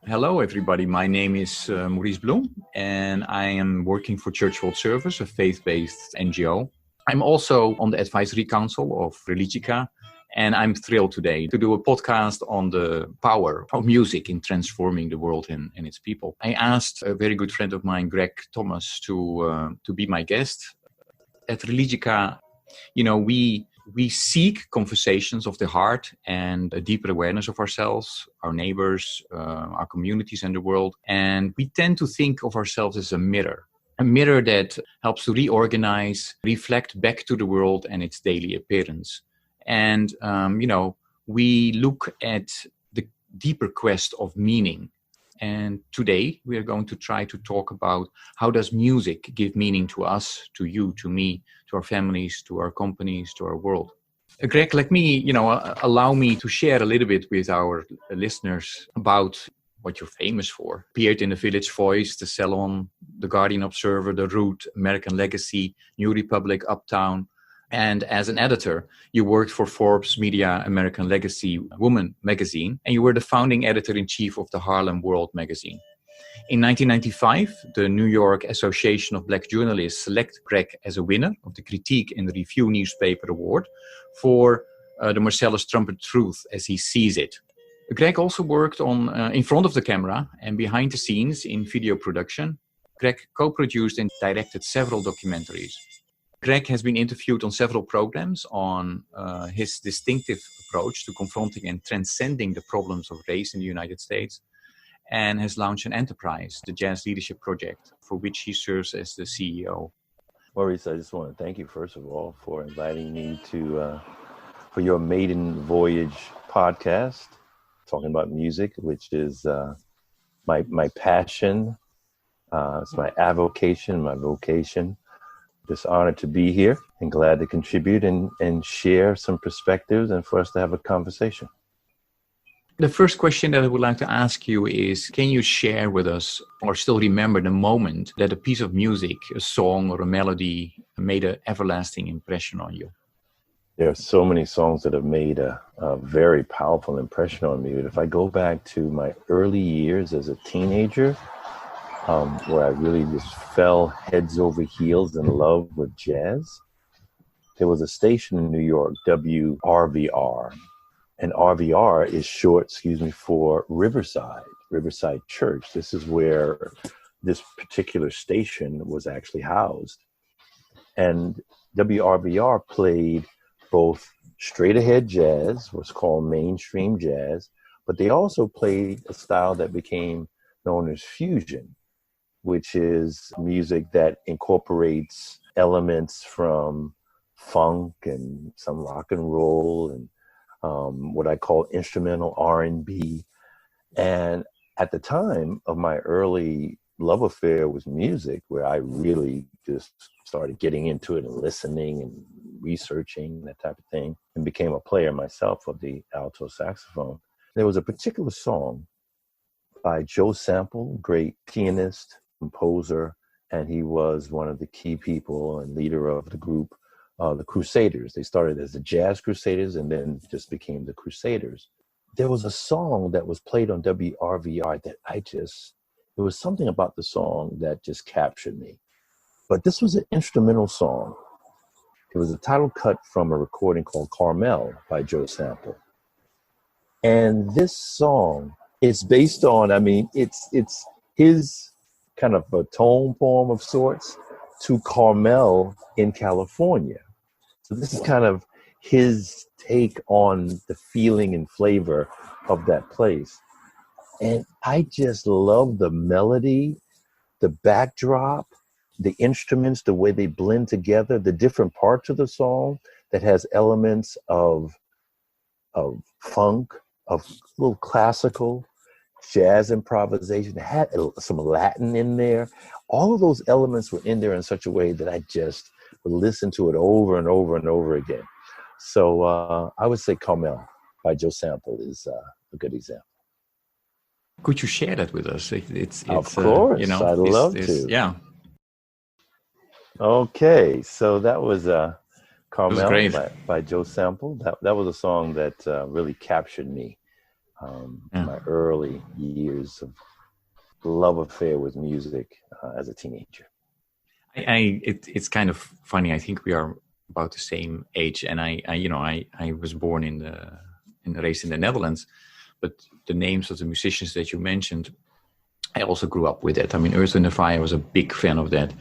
Hello, everybody. My name is Maurice Bloem, and I am working for Church World Service, a faith-based NGO. I'm also on the advisory council of Religica, and I'm thrilled today to do a podcast on the power of music in transforming the world and its people. I asked a very good friend of mine, Greg Thomas, to be my guest. At Religica, we seek conversations of the heart and a deeper awareness of ourselves, our neighbors, our communities and the world. And we tend to think of ourselves as a mirror that helps to reorganize, reflect back to the world and its daily appearance. And, we look at the deeper quest of meaning. And today we are going to try to talk about how does music give meaning to us, to you, to me, to our families, to our companies, to our world. Greg, let me, allow me to share a little bit with our listeners about what you're famous for. Appeared in the Village Voice, the Salon, the Guardian Observer, The Root, American Legacy, New Republic, Uptown. And as an editor, you worked for Forbes Media American Legacy Woman magazine, and you were the founding editor-in-chief of the Harlem World magazine. In 1995, the New York Association of Black Journalists selected Greg as a winner of the Critique and Review Newspaper Award for the Marcellus Trumpet Truth as he sees it. Greg also worked on in front of the camera and behind the scenes in video production. Greg co-produced and directed several documentaries. Greg has been interviewed on several programs on his distinctive approach to confronting and transcending the problems of race in the United States, and has launched an enterprise, the Jazz Leadership Project, for which he serves as the CEO. Maurice, I just want to thank you, first of all, for inviting me to for your maiden voyage podcast, talking about music, which is my passion. It's my avocation, my vocation. Just honored to be here and glad to contribute and share some perspectives and for us to have a conversation. The first question that I would like to ask you is, can you share with us or still remember the moment that a piece of music, a song or a melody made an everlasting impression on you? There are so many songs that have made a very powerful impression on me. But if I go back to my early years as a teenager, where I really just fell heads over heels in love with jazz. There was a station in New York, WRVR, and RVR is short, for Riverside Church. This is where this particular station was actually housed. And WRVR played both straight ahead jazz, what's called mainstream jazz, but they also played a style that became known as fusion, which is music that incorporates elements from funk and some rock and roll and what I call instrumental R&B. And at the time of my early love affair with music, where I really just started getting into it and listening and researching, that type of thing, and became a player myself of the alto saxophone, there was a particular song by Joe Sample, great pianist, composer, and he was one of the key people and leader of the group, the Crusaders. They started as the Jazz Crusaders and then just became the Crusaders. There was a song that was played on WRVR that there was something about the song that just captured me. But this was an instrumental song. It was a title cut from a recording called Carmel by Joe Sample. And this song is based on, it's his kind of a tone poem of sorts to Carmel in California. So this is kind of his take on the feeling and flavor of that place. And I just love the melody, the backdrop, the instruments, the way they blend together, the different parts of the song that has elements of funk, of a little classical, jazz improvisation, it had some Latin in there. All of those elements were in there in such a way that I just would listen to it over and over and over again. So I would say Carmel by Joe Sample is a good example. Could you share that with us? It's of course, I'd love to. Yeah. Okay, so that was Carmel was by Joe Sample. That was a song that really captured me. My early years of love affair with music as a teenager. It's kind of funny. I think we are about the same age, and I was born raised in the Netherlands, but the names of the musicians that you mentioned, I also grew up with it. I mean, Earth, Wind and Fire, I was a big fan of that.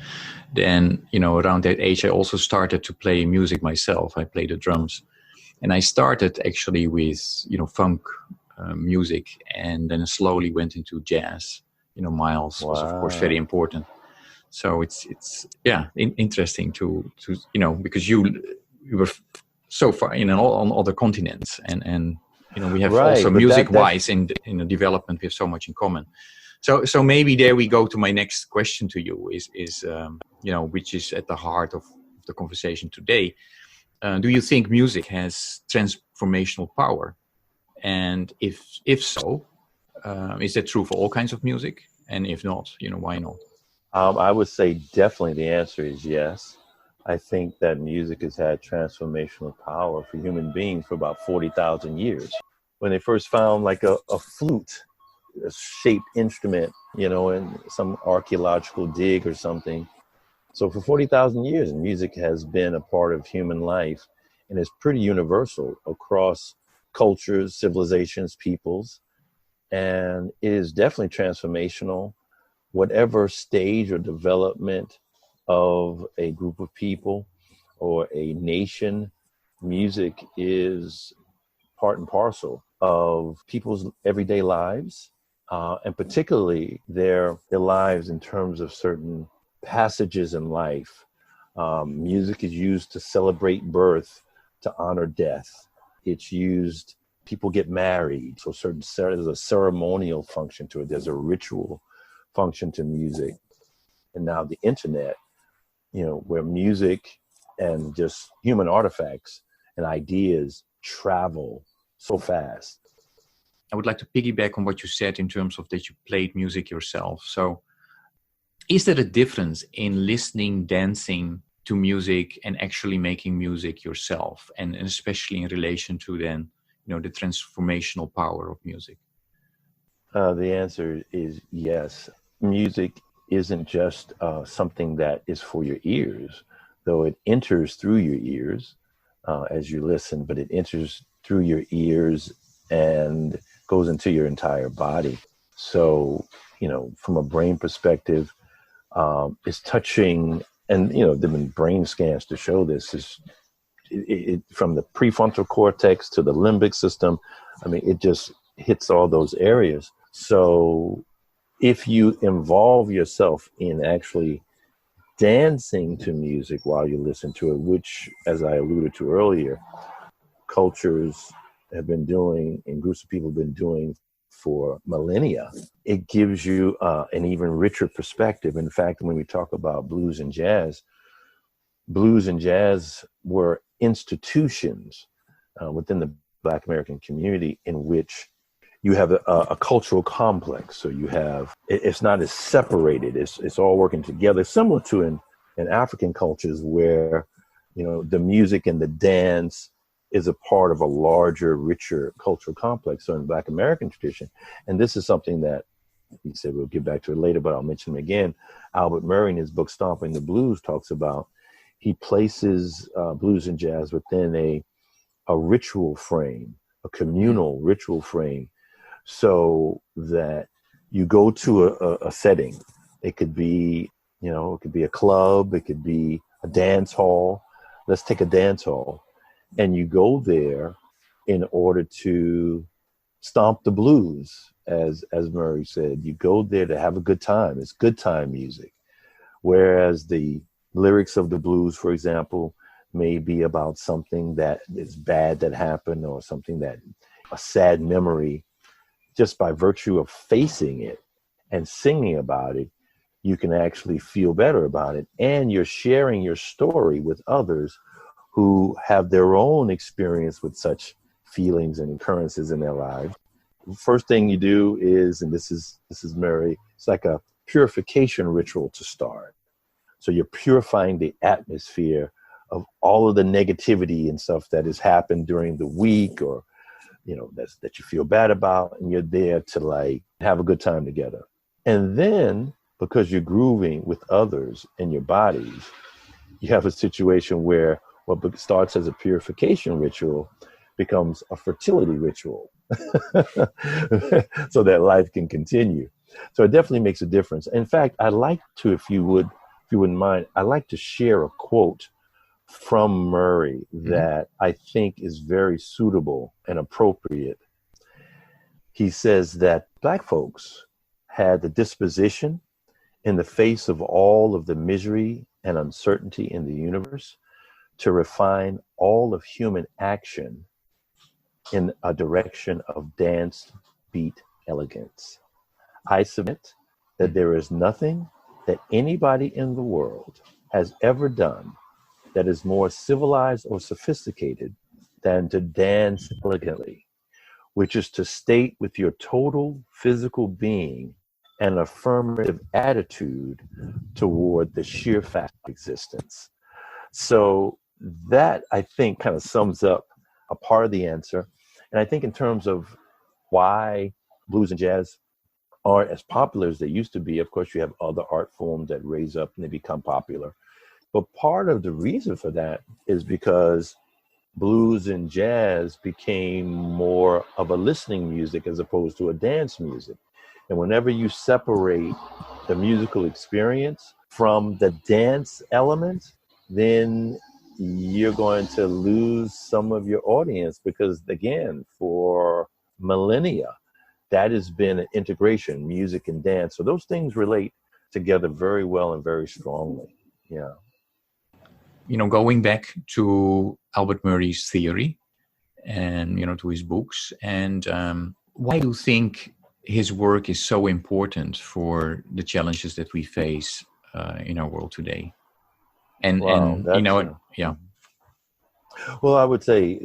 Then, around that age, I also started to play music myself. I played the drums, and I started actually with, funk music, and then slowly went into jazz. Miles was, of course, very important. So it's interesting to because you were so far on other continents, and we have also music-wise in development, we have so much in common. So maybe there we go to my next question to you is which is at the heart of the conversation today. Do you think music has transformational power? And if so, is that true for all kinds of music? And if not, why not? I would say definitely the answer is yes. I think that music has had transformational power for human beings for about 40,000 years. When they first found like a flute, a shaped instrument, in some archaeological dig or something. So for 40,000 years, music has been a part of human life, and it's pretty universal across cultures, civilizations, peoples. And it is definitely transformational. Whatever stage or development of a group of people or a nation, music is part and parcel of people's everyday lives, and particularly their lives in terms of certain passages in life. Music is used to celebrate birth, to honor death. It's used, people get married, so there's a ceremonial function to it. There's a ritual function to music. And now the internet, where music and just human artifacts and ideas travel so fast. I would like to piggyback on what you said in terms of that you played music yourself. So is there a difference in listening, dancing to music and actually making music yourself? And especially in relation to then, the transformational power of music? The answer is yes. Music isn't just something that is for your ears, though it enters through your ears as you listen, but it enters through your ears and goes into your entire body. So, from a brain perspective, it's touching, and, there have been brain scans to show this, it from the prefrontal cortex to the limbic system. I mean, it just hits all those areas. So if you involve yourself in actually dancing to music while you listen to it, which, as I alluded to earlier, cultures have been doing and groups of people have been doing for millennia, it gives you an even richer perspective. In fact, when we talk about blues and jazz were institutions within the Black American community in which you have a cultural complex. So you have, it's not as separated, it's all working together, similar to in African cultures where, the music and the dance is a part of a larger, richer cultural complex. So in Black American tradition, and this is something that he said we'll get back to it later, but I'll mention him again. Albert Murray in his book, Stomping the Blues, talks about, he places blues and jazz within a ritual frame, a communal ritual frame, so that you go to a setting. It could be, it could be a club, it could be a dance hall. Let's take a dance hall. And you go there in order to stomp the blues, as Murray said. You go there to have a good time. It's good time music. Whereas the lyrics of the blues, for example, may be about something that is bad that happened, or something that, a sad memory. Just by virtue of facing it and singing about it, you can actually feel better about it. And you're sharing your story with others who have their own experience with such feelings and occurrences in their lives. First thing you do is, and this is Murray, it's like a purification ritual to start. So you're purifying the atmosphere of all of the negativity and stuff that has happened during the week, or, that you feel bad about, and you're there to like have a good time together. And then because you're grooving with others in your bodies, you have a situation where what starts as a purification ritual becomes a fertility ritual so that life can continue. So it definitely makes a difference. In fact, I'd like to, if you wouldn't mind, I'd like to share a quote from Murray that I think is very suitable and appropriate. He says that Black folks had the disposition, in the face of all of the misery and uncertainty in the universe, to refine all of human action in a direction of dance beat elegance. I submit that there is nothing that anybody in the world has ever done that is more civilized or sophisticated than to dance elegantly, which is to state with your total physical being an affirmative attitude toward the sheer fact of existence. So that, I think, kind of sums up a part of the answer. And I think in terms of why blues and jazz aren't as popular as they used to be, of course, you have other art forms that raise up and they become popular. But part of the reason for that is because blues and jazz became more of a listening music as opposed to a dance music. And whenever you separate the musical experience from the dance element, then you're going to lose some of your audience because, again, for millennia, that has been an integration, music and dance. So those things relate together very well and very strongly. Yeah. Going back to Albert Murray's theory and, to his books, and why do you think his work is so important for the challenges that we face in our world today? And yeah. Well, I would say,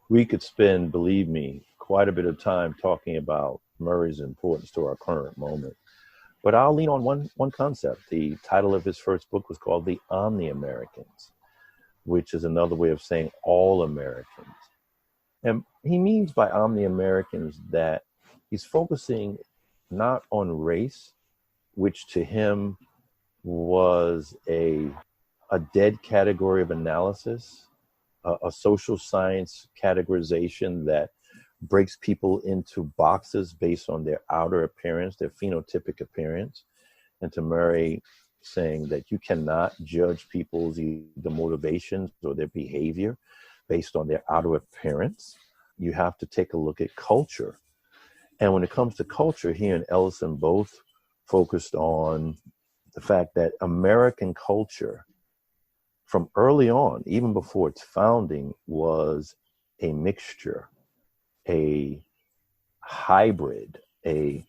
we could spend, believe me, quite a bit of time talking about Murray's importance to our current moment. But I'll lean on one concept. The title of his first book was called The Omni Americans, which is another way of saying all Americans. And he means by Omni Americans that he's focusing not on race, which to him was a dead category of analysis, a social science categorization that breaks people into boxes based on their outer appearance, their phenotypic appearance. And to Murray, saying that you cannot judge people's either motivations or their behavior based on their outer appearance. You have to take a look at culture. And when it comes to culture, he and Ellison both focused on the fact that American culture, from early on, even before its founding, was a mixture, a hybrid, a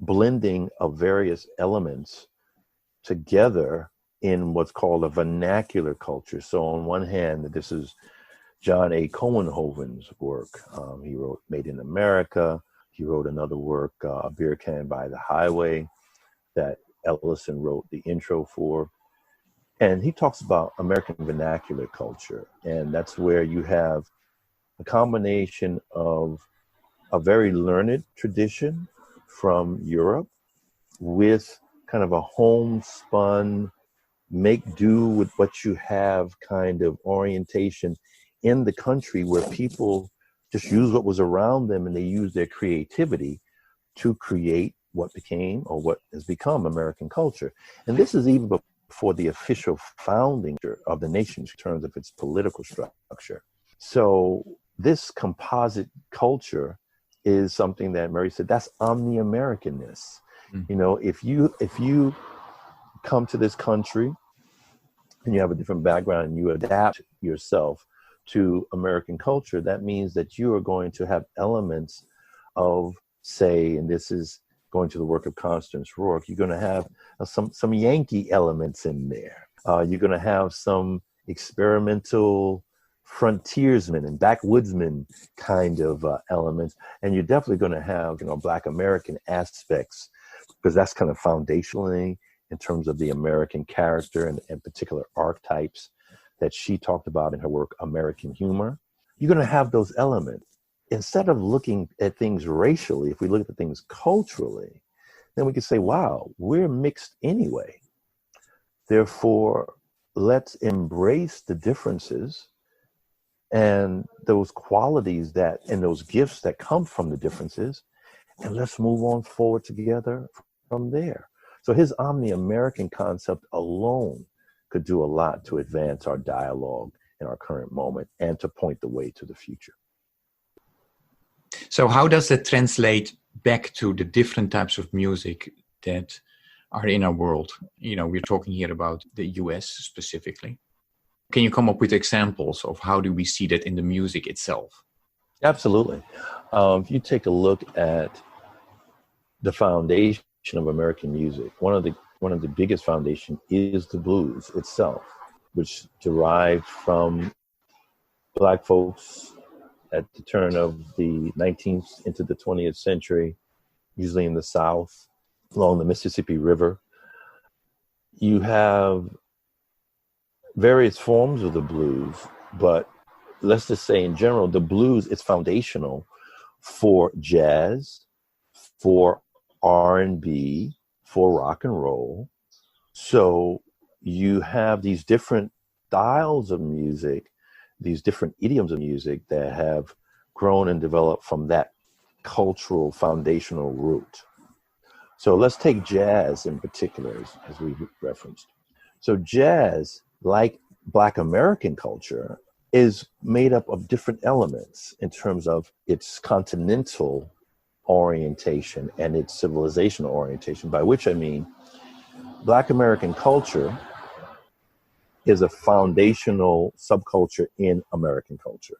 blending of various elements together in what's called a vernacular culture. So on one hand, this is John A. Cohenhoven's work. He wrote Made in America. He wrote another work, A Beer Can by the Highway, that Ellison wrote the intro for. And he talks about American vernacular culture. And that's where you have a combination of a very learned tradition from Europe with kind of a homespun, make do with what you have kind of orientation in the country, where people just use what was around them and they use their creativity to create what became or what has become American culture. And this is even before the official founding of the nation in terms of its political structure. So this composite culture is something that Murray said, that's Omni Americanness. If you come to this country and you have a different background and you adapt yourself to American culture, that means that you are going to have elements of, say, and this is going to the work of Constance Rourke, you're going to have some Yankee elements in there. You're going to have some experimental frontiersmen and backwoodsmen kind of elements. And you're definitely going to have, Black American aspects, because that's kind of foundationally in terms of the American character and particular archetypes that she talked about in her work, American Humor. You're going to have those elements. instead of looking at things racially, if we look at things culturally, then we can say, wow, we're mixed anyway. Therefore, let's embrace the differences and those qualities that and those gifts that come from the differences, and let's move on forward together from there. So his Omni American concept alone could do a lot to advance our dialogue in our current moment and to point the way to the future. So how does that translate back to the different types of music that are in our world? You know, we're talking here about the US specifically. Can you come up with examples of how do we see that in the music itself? Absolutely. If you take a look at the foundation of American music, one of the biggest foundation is the blues itself, which derived from Black folks at the turn of the 19th into the 20th century, usually in the South, along the Mississippi River. You have various forms of the blues, but let's just say in general, the blues is foundational for jazz, for R&B, for rock and roll. So you have these different styles of music, these different idioms of music that have grown and developed from that cultural foundational root. So let's take jazz in particular, as we referenced. So jazz, like Black American culture, is made up of different elements in terms of its continental orientation and its civilizational orientation, by which I mean Black American culture is a foundational subculture in American culture.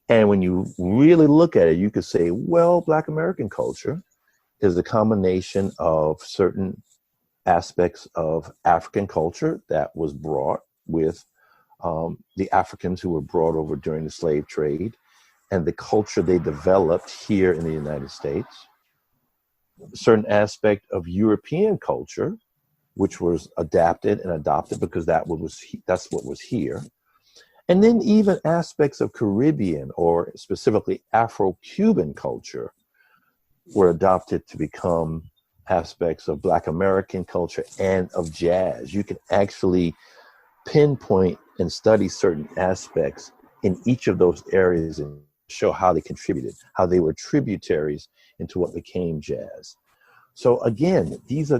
And when you really look at it, you could say, well, Black American culture is a combination of certain aspects of African culture that was brought with the Africans who were brought over during the slave trade and the culture they developed here in the United States. A certain aspect of European culture, which was adapted and adopted because that's what was here. And then even aspects of Caribbean or specifically Afro-Cuban culture were adopted to become aspects of Black American culture and of jazz. You can actually pinpoint and study certain aspects in each of those areas and show how they contributed, how they were tributaries into what became jazz. So again, this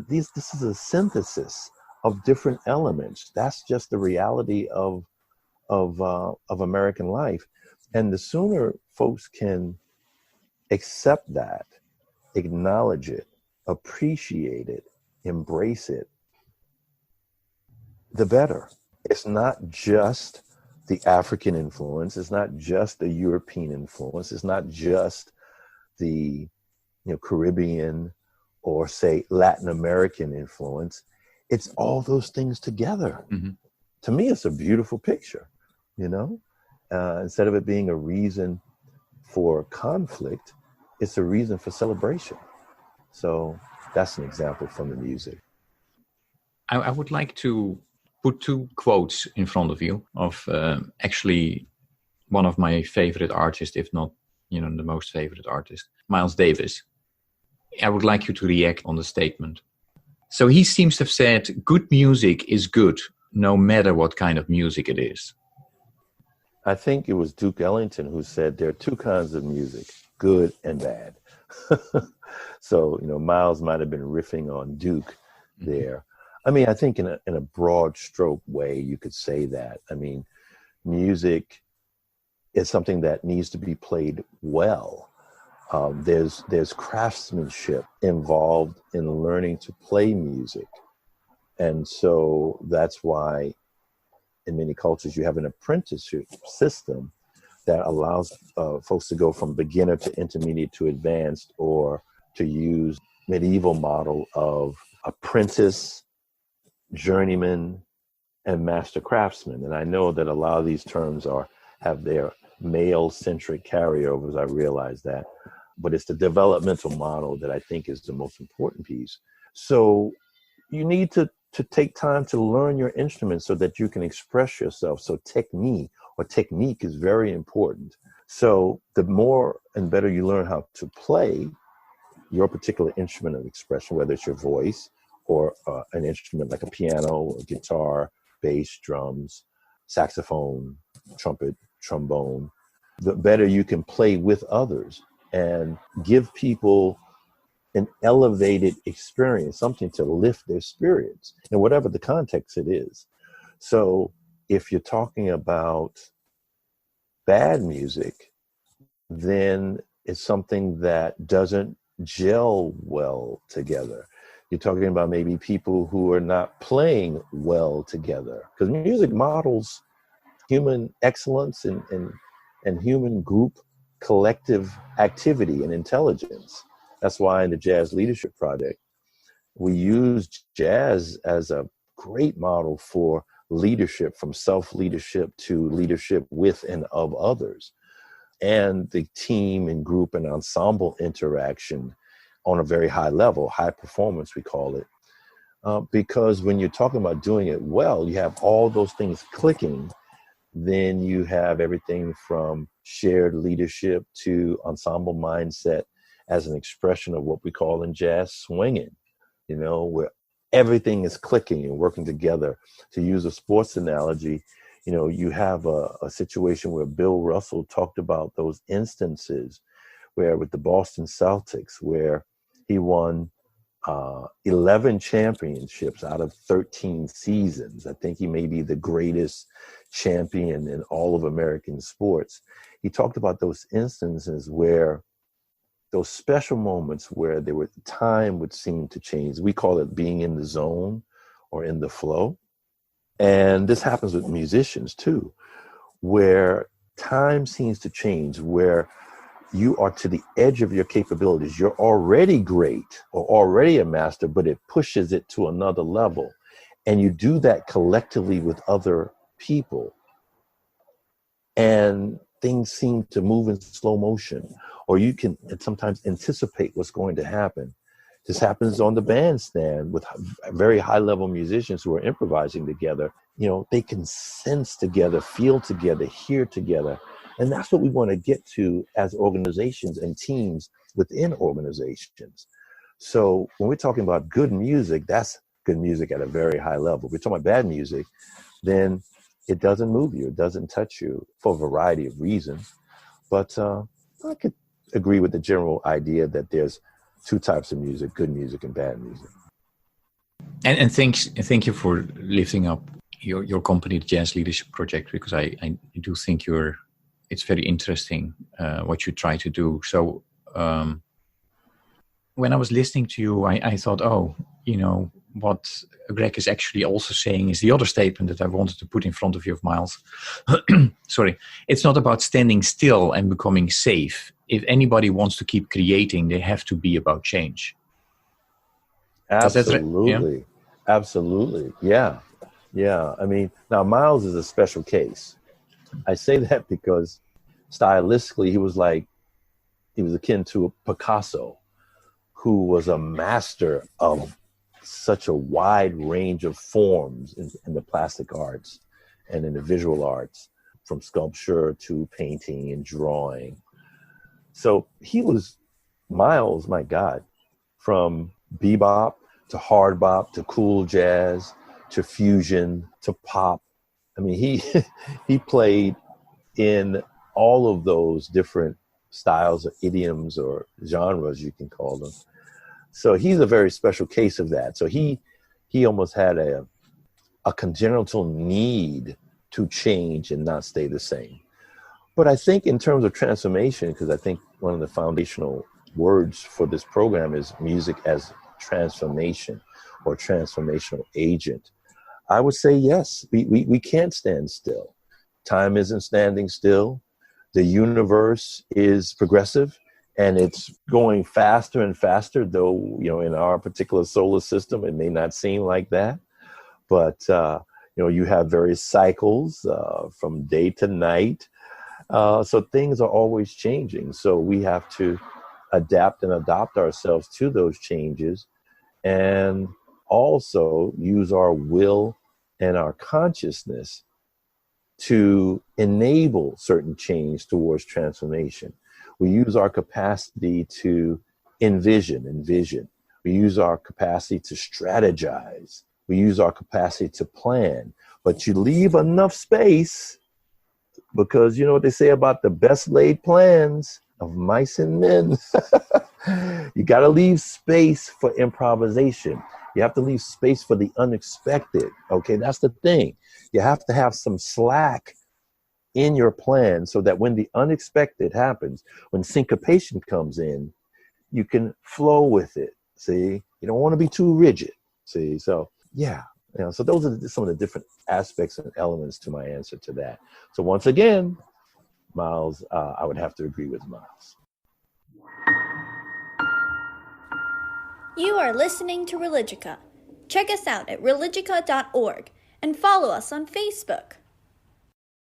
is a synthesis of different elements. That's just the reality of American life. And the sooner folks can accept that, acknowledge it, appreciate it, embrace it, the better. It's not just the African influence. It's not just the European influence. It's not just the Caribbean or say Latin American influence. It's all those things together. Mm-hmm. To me, it's a beautiful picture, instead of it being a reason for conflict, it's a reason for celebration. So that's an example from the music. I would like to put two quotes in front of you of actually one of my favorite artists, if not, the most favorite artist, Miles Davis. I would like you to react on the statement. So he seems to have said, good music is good, no matter what kind of music it is. I think it was Duke Ellington who said there are two kinds of music, good and bad. So, Miles might have been riffing on Duke there. I mean, I think in a broad stroke way, you could say that. I mean, music is something that needs to be played well. There's craftsmanship involved in learning to play music. And so that's why in many cultures you have an apprenticeship system that allows folks to go from beginner to intermediate to advanced, or to use medieval model of apprentice, journeyman, and master craftsman. And I know that a lot of these terms have their male-centric carryovers, I realize that. But it's the developmental model that I think is the most important piece. So you need to take time to learn your instrument so that you can express yourself. So technique but technique is very important. So the more and better you learn how to play your particular instrument of expression, whether it's your voice or an instrument like a piano or guitar, bass, drums, saxophone, trumpet, trombone, the better you can play with others and give people an elevated experience, something to lift their spirits in whatever the context it is. So if you're talking about bad music, then it's something that doesn't gel well together. You're talking about maybe people who are not playing well together, because music models human excellence and human group collective activity and intelligence. That's why in the Jazz Leadership Project, we use jazz as a great model for leadership, from self-leadership to leadership with and of others, and the team and group and ensemble interaction on a very high level, high performance, we call it. Because when you're talking about doing it well, you have all those things clicking. Then you have everything from shared leadership to ensemble mindset as an expression of what we call in jazz swinging, where everything is clicking and working together. To use a sports analogy, you have a situation where Bill Russell talked about those instances where with the Boston Celtics, where he won 11 championships out of 13 seasons. I think he may be the greatest champion in all of American sports. He talked about those instances where those special moments where time would seem to change. We call it being in the zone or in the flow. And this happens with musicians too, where time seems to change, where you are to the edge of your capabilities. You're already great or already a master, but it pushes it to another level. And you do that collectively with other people. And things seem to move in slow motion, or you can sometimes anticipate what's going to happen. This happens on the bandstand with very high level musicians who are improvising together. They can sense together, feel together, hear together. And that's what we want to get to as organizations and teams within organizations. So when we're talking about good music, that's good music at a very high level. If we're talking about bad music, then it doesn't move you. It doesn't touch you for a variety of reasons. But I could agree with the general idea that there's two types of music, good music and bad music. And thank you for lifting up your company, the Jazz Leadership Project, because I do think it's very interesting what you try to do. So when I was listening to you, I thought, what Greg is actually also saying is the other statement that I wanted to put in front of you, of Miles. Sorry. It's not about standing still and becoming safe. If anybody wants to keep creating, they have to be about change. Absolutely. Yeah? Absolutely. Yeah. Yeah. I mean, now Miles is a special case. I say that because stylistically, he was akin to a Picasso, who was a master of such a wide range of forms in the plastic arts and in the visual arts, from sculpture to painting and drawing. So Miles, my God, from bebop to hard bop to cool jazz to fusion to pop. I mean, he played in all of those different styles or idioms or genres, you can call them. So he's a very special case of that. So he almost had a congenital need to change and not stay the same. But I think in terms of transformation, because I think one of the foundational words for this program is music as transformation or transformational agent. I would say yes, we can't stand still. Time isn't standing still. The universe is progressive and it's going faster and faster, though, in our particular solar system, it may not seem like that. But, you have various cycles from day to night. So things are always changing. So we have to adapt and adopt ourselves to those changes and also use our will and our consciousness to enable certain change towards transformation. We use our capacity to envision. We use our capacity to strategize. We use our capacity to plan. But you leave enough space, because you know what they say about the best laid plans of mice and men. You got to leave space for improvisation. You have to leave space for the unexpected. Okay, that's the thing. You have to have some slack in your plan so that when the unexpected happens, when syncopation comes in, you can flow with it. See, you don't want to be too rigid. See, so yeah. So those are some of the different aspects and elements to my answer to that. So once again, Miles, I would have to agree with Miles. You are listening to Religica. Check us out at religica.org and follow us on Facebook.